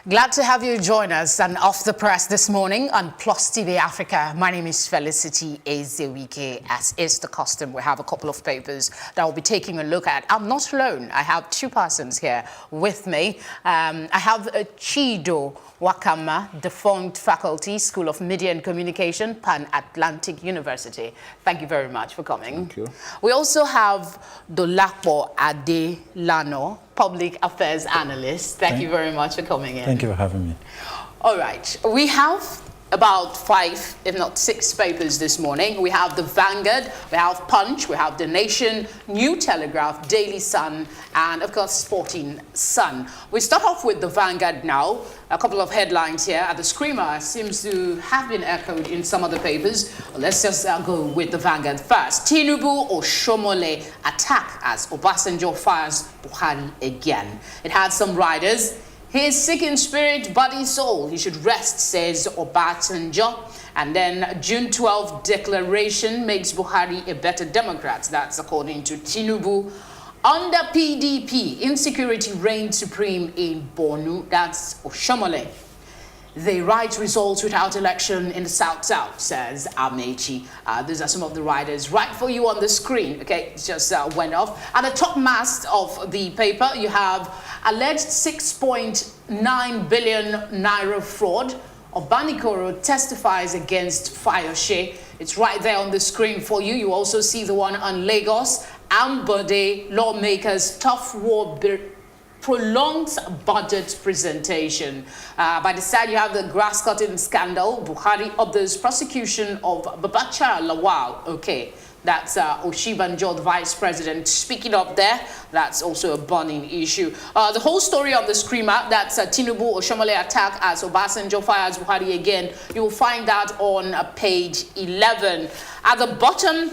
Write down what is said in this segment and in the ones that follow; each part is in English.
Glad to have you join us and Off the Press this morning on Plus TV Africa. My name is Felicity Ezewike. As is the custom, we have a couple of papers that we'll be taking a look at. I'm not alone. I have two persons here with me. I have Chido Wakama, defunct faculty, School of Media and Communication, Pan Atlantic University. Thank you very much for coming. Thank you. We also have Dolapo Adelano, Public Affairs Analyst. Thank you very much for coming in. Thank you for having me. All right. We have about 5, if not 6 papers this morning. We have the Vanguard, we have Punch, we have The Nation, New Telegraph, Daily Sun, and of course Sporting Sun. We start off with the Vanguard now. A couple of headlines here. The screamer seems to have been echoed in some of the papers. Let's just go with the Vanguard first. Tinubu Oshomole attack as Obasanjo fires Buhari again. It had some riders. He is sick in spirit, body, soul. He should rest, says Obasanjo. And then June 12th declaration makes Buhari a better Democrat. That's according to Tinubu. Under PDP, insecurity reigned supreme in Borno. That's Oshomole. They write results without election in the South-South, says Amechi. These are some of the riders right for you on the screen. Okay, it just went off. At the top mast of the paper, you have alleged 6.9 billion naira fraud. Obanikoro testifies against Fayose. It's right there on the screen for you. You also see the one on Lagos. Ambode lawmakers tough war prolonged budget presentation. By the side, you have the grass-cutting scandal. Buhari orders prosecution of Babacha Lawal. Okay, that's Oshibanjo, the vice president, speaking up there. That's also a burning issue. The whole story of the screamer, that's Tinubu Oshomole attack as Obasanjo fires Buhari again. You will find that on page 11. At the bottom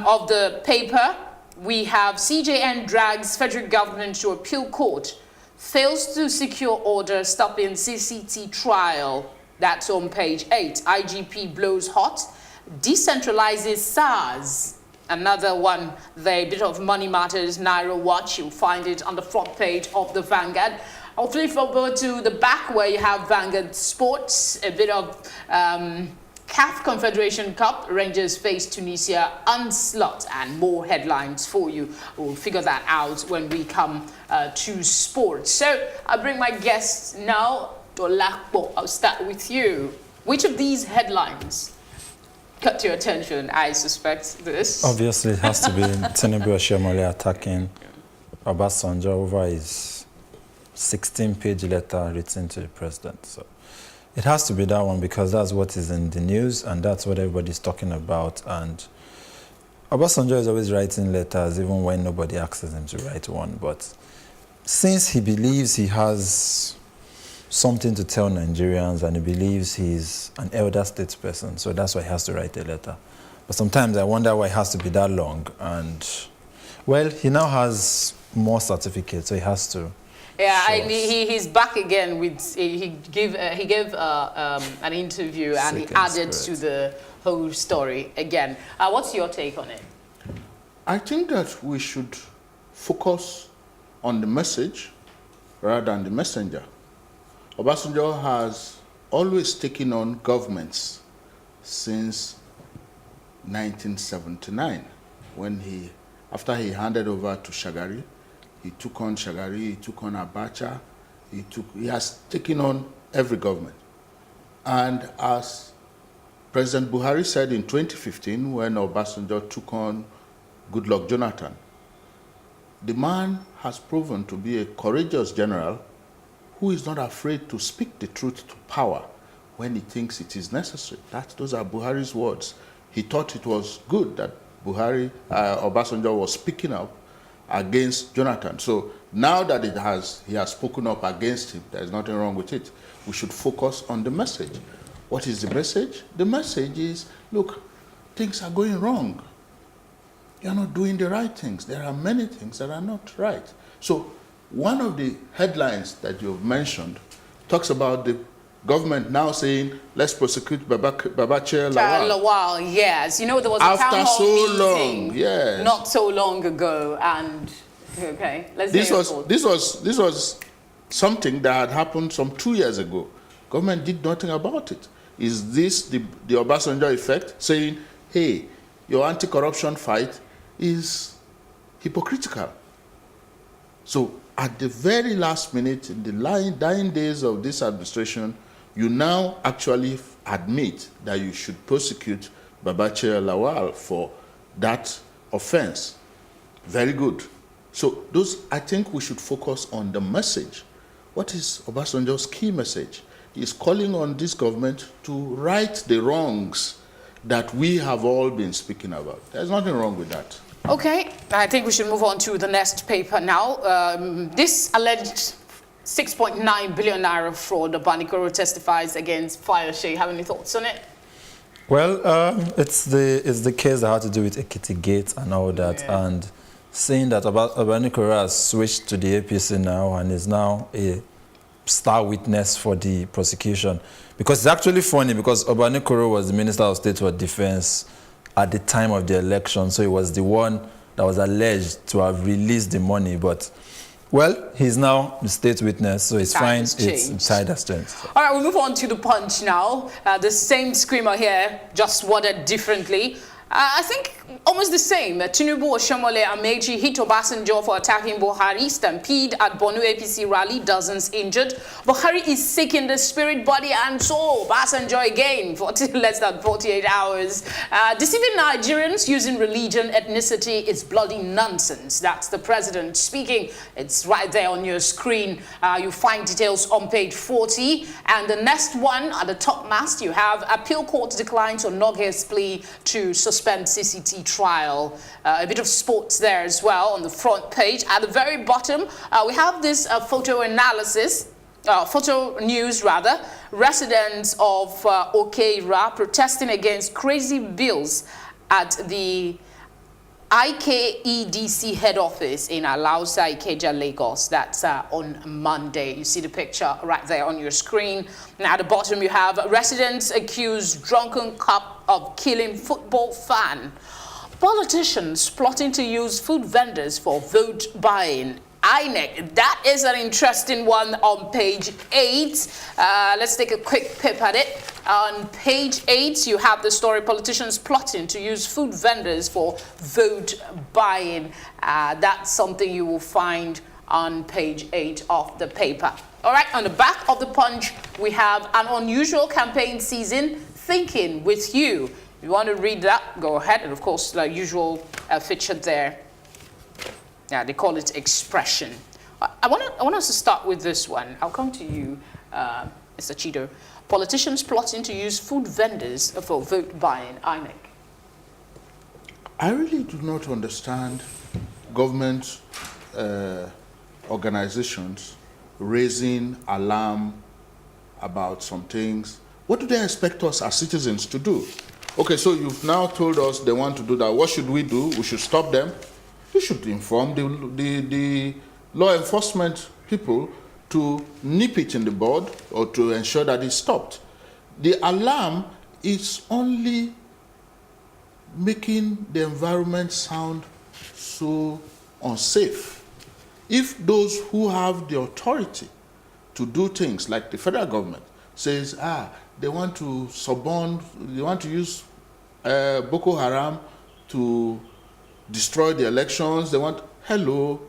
of the paper, we have CJN drags federal government to appeal court, fails to secure order stopping CCT trial. That's on page 8. IGP blows hot, decentralizes SARS. Another one there, a bit of money matters, Naira Watch. You'll find it on the front page of the Vanguard. I'll flip over to the back where you have Vanguard Sports, a bit of CAF Confederation Cup, Rangers face Tunisia onslaught, and more headlines for you. We'll figure that out when we come to sports. So I'll bring my guests now. Dolapo, I'll start with you. Which of these headlines caught your attention? I suspect this. Obviously, it has to be Tinubu Oshomole attacking Obasanjo over his 16-page letter written to the president. So it has to be that one because that's what is in the news and that's what everybody's talking about. And Obasanjo is always writing letters even when nobody asks him to write one. But since he believes he has something to tell Nigerians and he believes he's an elder statesperson, so that's why he has to write a letter. But sometimes I wonder why it has to be that long. And, well, he now has more certificates, so he has to. Yeah, he's back again with he gave an interview and he added to the whole story again. What's your take on it? I think that we should focus on the message rather than the messenger. Obasanjo has always taken on governments since 1979 when after he handed over to Shagari. He took on Shagari, he took on Abacha, he has taken on every government. And as President Buhari said in 2015 when Obasanjo took on Goodluck Jonathan, the man has proven to be a courageous general who is not afraid to speak the truth to power when he thinks it is necessary. Those are Buhari's words. He thought it was good that Obasanjo was speaking up against Jonathan. So now that he has spoken up against him, there's nothing wrong with it. We should focus on the message. What is the message? The message is, look, things are going wrong. You're not doing the right things. There are many things that are not right. So one of the headlines that you've mentioned talks about the government now saying, let's prosecute Babacha Lawal. Yes. You know, there was a town hall meeting yes, not so long ago, and okay, let's this was something that had happened some 2 years ago. Government did nothing about it. Is this the Obasanjo effect, saying, hey, your anti-corruption fight is hypocritical? So at the very last minute, in the dying days of this administration, you now actually admit that you should prosecute Babachir Lawal for that offense. Very good. So I think we should focus on the message. What is Obasanjo's key message? He's calling on this government to right the wrongs that we have all been speaking about. There's nothing wrong with that. Okay, I think we should move on to the next paper now. This alleged 6.9 billion naira fraud, Banikoro testifies against Fayose. Have any thoughts on it? Well, it's the case that had to do with Ekiti Gate and all that, and saying that Banikoro has switched to the APC now and is now a star witness for the prosecution. Because it's actually funny, because Obanikoro was the Minister of State for Defense at the time of the election, so he was the one that was alleged to have released the money. But, well, he's now the state witness, so it's fine. It's tide has changed. All right, we'll move on to the Punch now. The same screamer here, just worded differently. I think almost the same. Tinubu Oshomole Amechi hit Obasanjo for attacking Buhari. Stampede at Bonu APC rally, dozens injured. Buhari is sick in the spirit, body and soul. Obasanjo again for less than 48 hours. Deceiving Nigerians using religion, ethnicity is bloody nonsense. That's the president speaking. It's right there on your screen. You find details on page 40. And the next one at the top mast, you have appeal court declines on Noghe's plea to suspend CCT trial. A bit of sports there as well on the front page. At the very bottom, we have this photo analysis, photo news rather. Residents of Okeira protesting against crazy bills at the IKEDC head office in Alausa, Ikeja, Lagos. That's on Monday. You see the picture right there on your screen. And at the bottom, you have residents accuse drunken cop of killing football fan. Politicians plotting to use food vendors for vote buying. INEC, that is an interesting one on page 8. Let's take a quick peep at it. On page 8, you have the story, politicians plotting to use food vendors for vote buying. That's something you will find on page 8 of the paper. All right, on the back of the Punch, we have an unusual campaign season, Thinking with You. If you want to read that, go ahead. And of course, the usual feature there. Yeah, they call it expression. I want us to start with this one. I'll come to you, Mr. Chido. Politicians plotting to use food vendors for vote buying, INEC. I really do not understand government organizations raising alarm about some things. What do they expect us as citizens to do? Okay, so you've now told us they want to do that. What should we do? We should stop them. You should inform the law enforcement people to nip it in the bud or to ensure that it's stopped. The alarm is only making the environment sound so unsafe. If those who have the authority to do things like the federal government says, they want to suborn, they want to use Boko Haram to destroy the elections, they want, hello,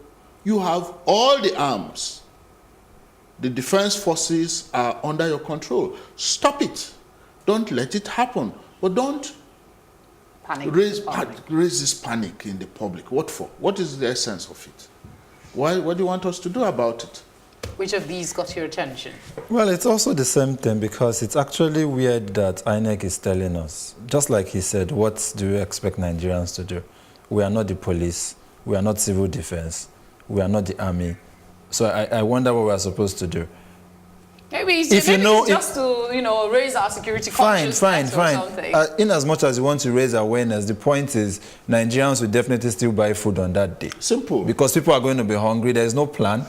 you have all the arms. The defense forces are under your control. Stop it. Don't let it happen. But don't raise this panic in the public. What for? What is the essence of it? What do you want us to do about it? Which of these got your attention? Well, it's also the same thing, because it's actually weird that INEC is telling us, just like he said, what do you expect Nigerians to do? We are not the police. We are not civil defense. We are not the army. So I wonder what we are supposed to do. Maybe it's just to raise our security consciousness or something. In as much as you want to raise awareness, the point is Nigerians will definitely still buy food on that day. Simple. Because people are going to be hungry. There is no plan.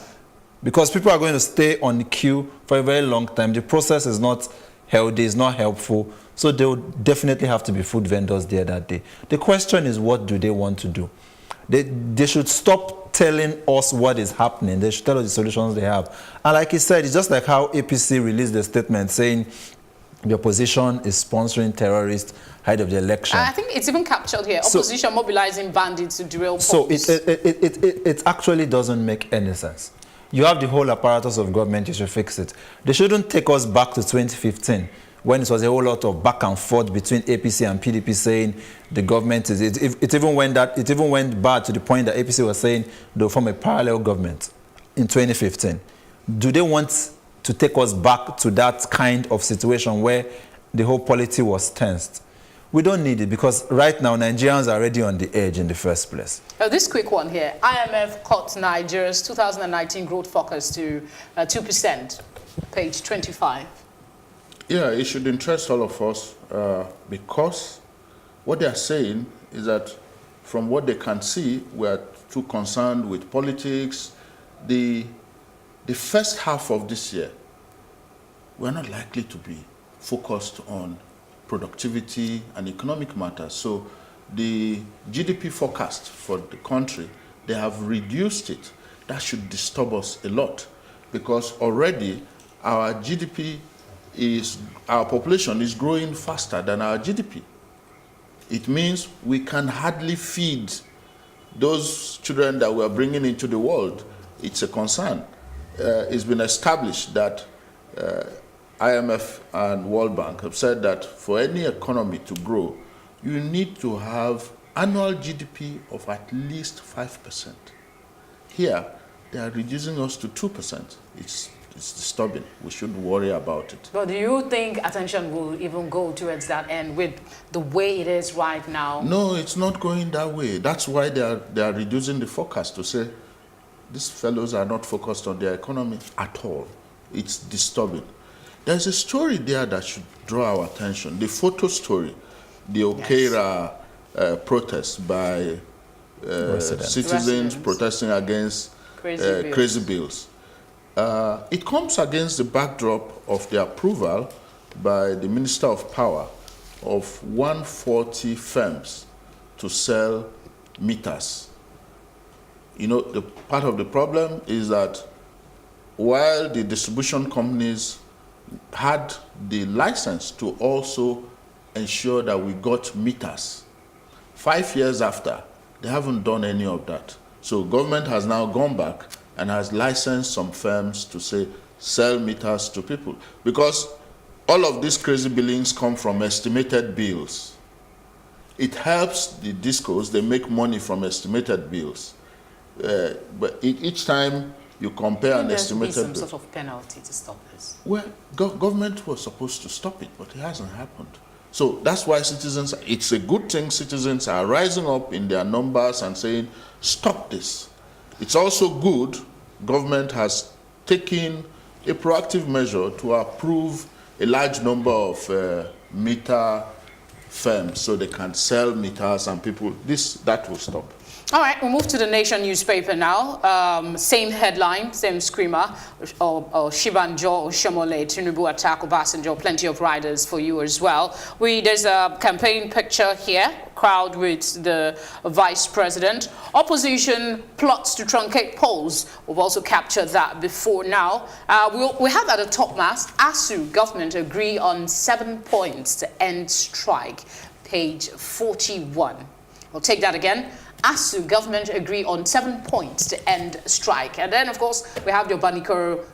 Because people are going to stay on the queue for a very long time. The process is not healthy, it's not helpful. So there will definitely have to be food vendors there that day. The question is, what do they want to do? They should stop telling us what is happening. They should tell us the solutions they have. And like he said, it's just like how APC released a statement saying the opposition is sponsoring terrorists ahead of the election. I think it's even captured here. Opposition mobilizing bandits to derail polls. So it actually doesn't make any sense. You have the whole apparatus of government, you should fix it. They shouldn't take us back to 2015 when it was a whole lot of back and forth between APC and PDP saying the government is... It even went bad to the point that APC was saying they'll form a parallel government in 2015. Do they want to take us back to that kind of situation where the whole polity was tensed? We don't need it because right now Nigerians are already on the edge in the first place. This quick one here. IMF cut Nigeria's 2019 growth forecast to 2%, page 25. Yeah, it should interest all of us because what they are saying is that from what they can see, we are too concerned with politics. The first half of this year, we're not likely to be focused on productivity and economic matters. So the GDP forecast for the country, they have reduced it. That should disturb us a lot because already our GDP our population is growing faster than our GDP. It means we can hardly feed those children that we are bringing into the world. It's a concern. It's been established that IMF and World Bank have said that for any economy to grow, you need to have annual GDP of at least 5%. Here, they are reducing us to 2%. It's disturbing. We should worry about it. But do you think attention will even go towards that end with the way it is right now? No, it's not going that way. That's why they are reducing the forecast to say these fellows are not focused on their economy at all. It's disturbing. There's a story there that should draw our attention. The photo story, the Okeira protest by citizens protesting against crazy bills. It comes against the backdrop of the approval by the Minister of Power of 140 firms to sell meters. You know, the part of the problem is that while the distribution companies had the license to also ensure that we got meters, 5 years after, they haven't done any of that. So government has now gone back and has licensed some firms to say, sell meters to people. Because all of these crazy billings come from estimated bills. It helps the discos, they make money from estimated bills. But each time you compare an estimated bill. There some sort of penalty to stop this. Well, government was supposed to stop it, but it hasn't happened. So that's why citizens, it's a good thing citizens are rising up in their numbers and saying, stop this. It's also good government has taken a proactive measure to approve a large number of meter firms so they can sell meters and people, that will stop. All right, we'll move to the Nation newspaper now. Same headline, same screamer. Shibanjo, Shomole, Tinubu attack Obasanjo, plenty of riders for you as well. There's a campaign picture here, crowd with the vice president. Opposition plots to truncate polls. We've also captured that before now. We have at the top mast, ASU government agree on 7 points to end strike, page 41. We'll take that again. ASU government agree on 7 points to end strike. And then, of course, we have the Obanikoro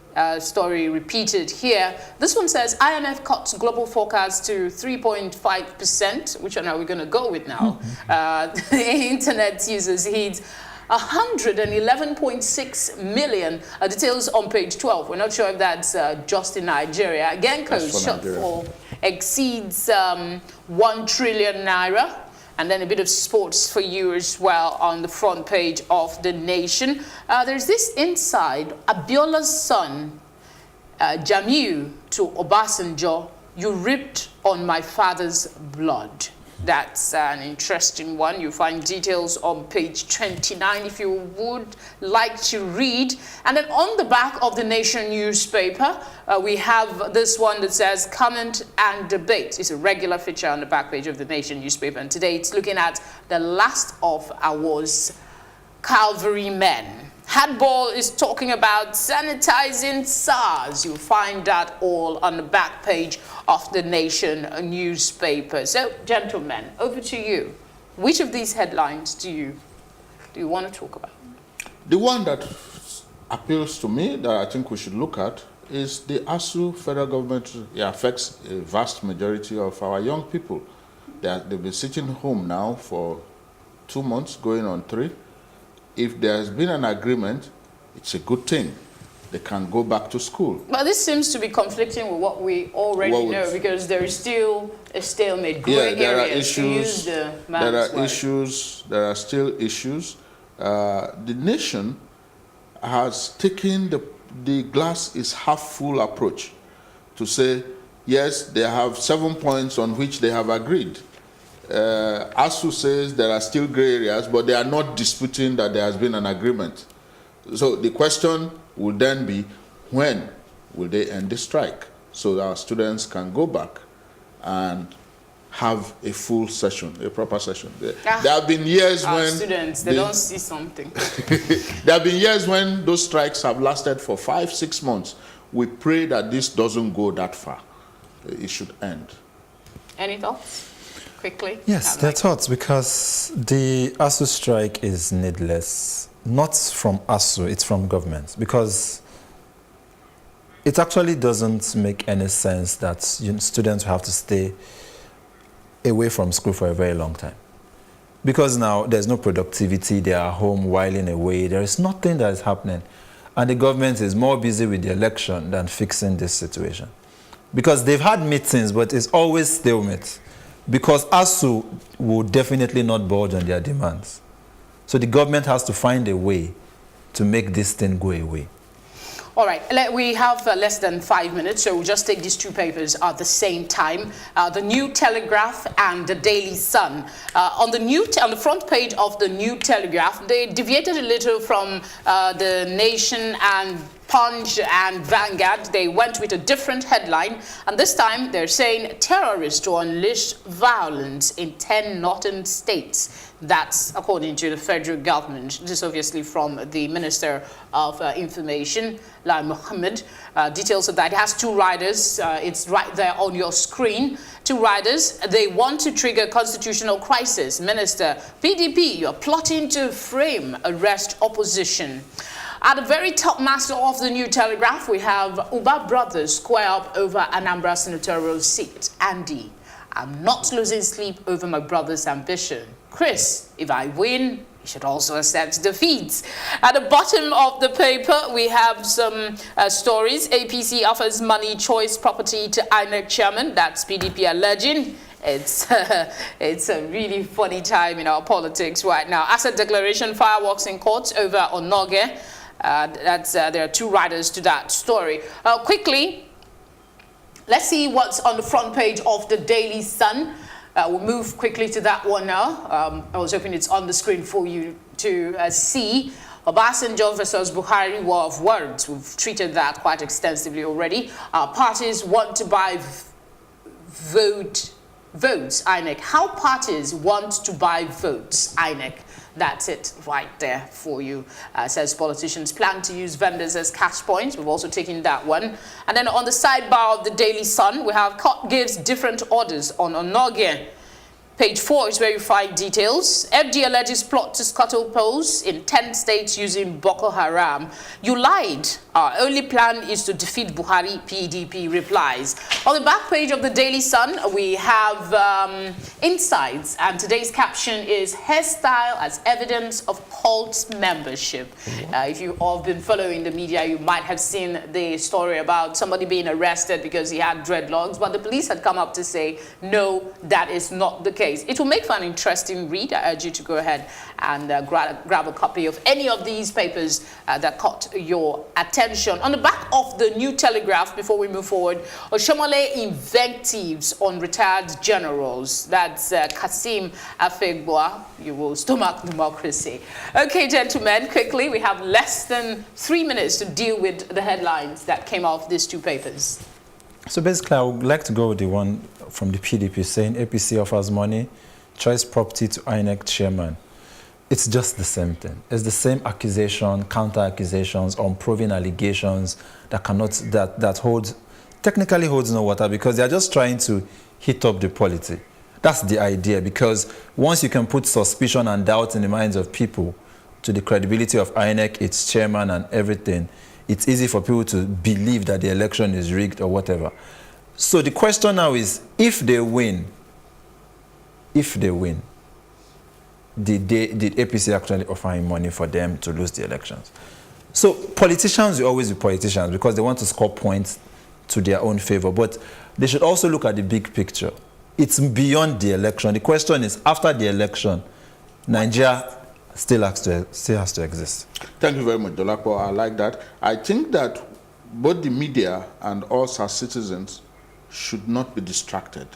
story repeated here. This one says IMF cuts global forecast to 3.5%. Which one are we going to go with now? The internet users hit 111.6 million. Details on page 12. We're not sure if that's just in Nigeria. Genco's shortfall exceeds 1 trillion naira. And then a bit of sports for you as well on the front page of The Nation. There's this inside. Abiola's son, Jamiu, to Obasanjo, you ripped on my father's blood. That's an interesting one. You'll find details on page 29 if you would like to read. And then on the back of The Nation newspaper, we have this one that says comment and debate. It's a regular feature on the back page of The Nation newspaper. And today it's looking at the last of our Calvary men. Hardball is talking about sanitizing SARS. You'll find that all on the back page of the Nation newspaper. So, gentlemen, over to you. Which of these headlines do you want to talk about? The one that appeals to me that I think we should look at is the ASU federal government. It affects a vast majority of our young people. They've been sitting home now for 2 months, going on 3. If there has been an agreement, it's a good thing. They can go back to school. But this seems to be conflicting with what we already know, because there is still a stalemate, gray areas, to use the man's word. There are still issues. The Nation has taken the glass is half full approach to say, yes, they have 7 points on which they have agreed. ASU says there are still gray areas, but they are not disputing that there has been an agreement. So the question will then be, when will they end the strike so that our students can go back and have a full session, a proper session? There have been years when students, they don't see something. There have been years when those strikes have lasted for 5-6 months. We pray that this doesn't go that far. It should end. Any thoughts? Quickly. Yes, there are thoughts, because the ASU strike is needless. Not from ASU, it's from government, because it actually doesn't make any sense that students have to stay away from school for a very long time. Because now there's no productivity, they are home whiling away, there is nothing that is happening. And the government is more busy with the election than fixing this situation. Because they've had meetings, but it's always stalemate. Because ASU will definitely not budge on their demands. So the government has to find a way to make this thing go away. All right, we have less than 5 minutes, so we'll just take these two papers at the same time. The New Telegraph and the Daily Sun. On the front page of the New Telegraph, they deviated a little from the Nation and Punch and Vanguard. They went with a different headline, and this time they're saying terrorists to unleash violence in 10 northern states. That's according to the federal government. This is obviously from the Minister of Information, Lai Mohammed. Details of that. It has 2 riders. It's right there on your screen. 2 riders. They want to trigger constitutional crisis. Minister, PDP, you're plotting to frame, arrest opposition. At the very top master of the New Telegraph, we have Uba brothers square up over Anambra senatorial seat. Andy, I'm not losing sleep over my brother's ambition. Chris, if I win, you should also accept defeat. At the bottom of the paper, we have some stories. APC offers money choice property to INEC chairman. That's PDP alleging. It's a really funny time in our politics right now. Asset declaration, fireworks in court over Onoge. There are 2 riders to that story. Quickly, let's see what's on the front page of the Daily Sun. We'll move quickly to that one now. I was hoping it's on the screen for you to see. Obasanjo versus Buhari, war of words. We've treated that quite extensively already. Parties want to buy votes, INEC. How parties want to buy votes, INEC. That's it right there for you. Says politicians plan to use vendors as cash points. We've also taken that one. And then on the sidebar of the Daily Sun, we have court gives different orders on Onoge. Page 4 is where you find details. FD alleges plot to scuttle polls in 10 states using Boko Haram. You lied. Our only plan is to defeat Buhari, PDP replies. On the back page of the Daily Sun, we have insights, and today's caption is hairstyle as evidence of cult membership. If you all have been following the media, you might have seen the story about somebody being arrested because he had dreadlocks, but the police had come up to say, no, that is not the case. It will make for an interesting read. I urge you to go ahead and grab a copy of any of these papers that caught your attention. On the back of the New Telegraph, before we move forward, Oshomole invectives on retired generals. That's Kasim Afegbua. You will stomach democracy. Okay, gentlemen, quickly, we have less than 3 minutes to deal with the headlines that came off these 2 papers. So basically, I would like to go with the one from the PDP saying APC offers money, choice property to INEC chairman. It's just the same thing. It's the same accusation, counter-accusations, unproven allegations that technically holds no water, because they're just trying to heat up the polity. That's the idea, because once you can put suspicion and doubt in the minds of people to the credibility of INEC, its chairman and everything, it's easy for people to believe that the election is rigged or whatever. So the question now is, if they win, did APC actually offer him money for them to lose the elections? So politicians will always be politicians because they want to score points to their own favor, but they should also look at the big picture. It's beyond the election. The question is, after the election, Nigeria still has to exist. Thank you very much, Dolapo. I like that. I think that both the media and us as citizens should not be distracted.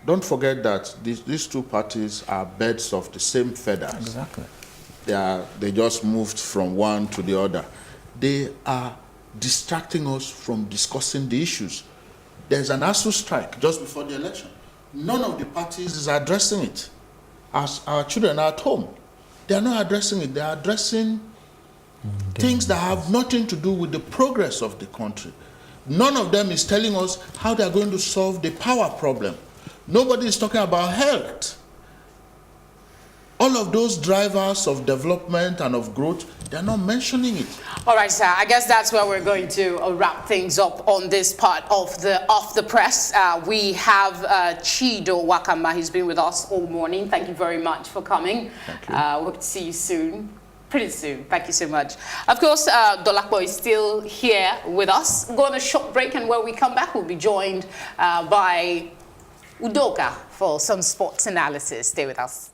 Don't forget that these two parties are birds of the same feathers. Exactly. They just moved from one to the other. They are distracting us from discussing the issues. There's an ASUU strike just before the election. None of the parties is addressing it. As our children are at home, they are not addressing it. They are addressing things that have nothing to do with the progress of the country. None of them is telling us how they are going to solve the power problem. Nobody is talking about health. All of those drivers of development and of growth, they're not mentioning it. All right, sir. I guess that's where we're going to wrap things up on this part of the press. We have Chido Wakama. He's been with us all morning. Thank you very much for coming. Thank you. Hope to see you soon. Pretty soon. Thank you so much. Of course, Dolapo is still here with us. We'll go on a short break, and when we come back, we'll be joined by Udoka for some sports analysis. Stay with us.